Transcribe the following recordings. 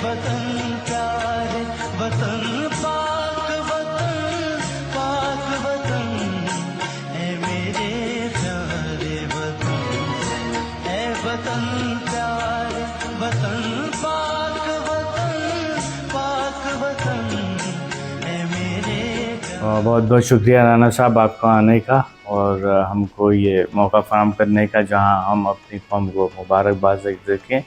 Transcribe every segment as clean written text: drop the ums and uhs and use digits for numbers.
वतन प्यारे वतन पाक वतन है मेरे प्यारे वतन, है वतन प्यारे वतन पाक वतन है मेरे प्यारे। बहुत बहुत शुक्रिया राना साहब आपका आने का और हमको ये मौका फराहम करने का, जहां हम अपनी कौम को मुबारकबाद देखें।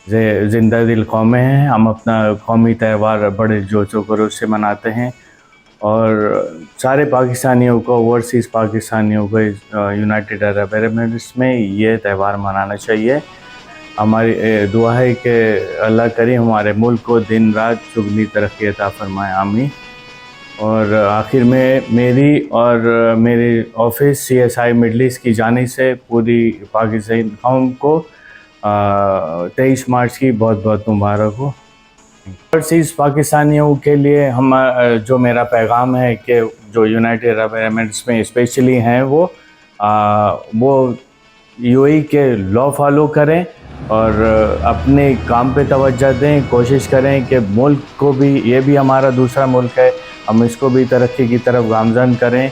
ज़िंदा दिल कौमें हैं, हम अपना कौमी त्यौहार बड़े जोशो खरोश से मनाते हैं और सारे पाकिस्तानियों को, ओवरसीज़ पाकिस्तानियों को यूनाइटेड अरब एमिरेट्स में ये त्यौहार मनाना चाहिए। हमारी दुआ है कि अल्लाह करीम हमारे मुल्क को दिन रात चुगनी तरक्की अता फरमाए, आमीन। और आखिर में मेरी और मेरे ऑफिस CSI मिडल ईस्ट की जानिब से पूरी पाकिस्तानी कौम को 23 मार्च की बहुत बहुत मुबारक हो। ओवरसीज़ पाकिस्तानियों के लिए हम जो मेरा पैगाम है कि जो यूनाइटेड अरब एमिरेट्स में स्पेशली हैं वो UAE के लॉ फॉलो करें और अपने काम पे तवज्जो दें। कोशिश करें कि मुल्क को भी, ये भी हमारा दूसरा मुल्क है, हम इसको भी तरक्की की तरफ गामज़न करें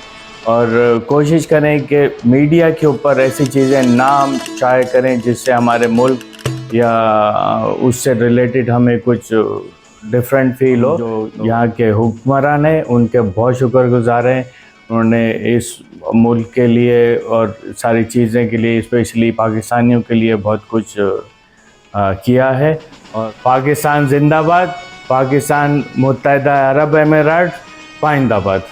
और कोशिश करें कि मीडिया के ऊपर ऐसी चीज़ें ना हम शाया करें जिससे हमारे मुल्क या उससे रिलेटेड हमें कुछ डिफरेंट फील हो। जो यहाँ के हुक्मरान हैं उनके बहुत शुक्रगुजार हैं, उन्होंने इस मुल्क के लिए और सारी चीज़ें के लिए, स्पेशली पाकिस्तानियों के लिए बहुत कुछ किया है। और पाकिस्तान जिंदाबाद, पाकिस्तान मुत्तहिदा अरब अमीरात पाइंदाबाद।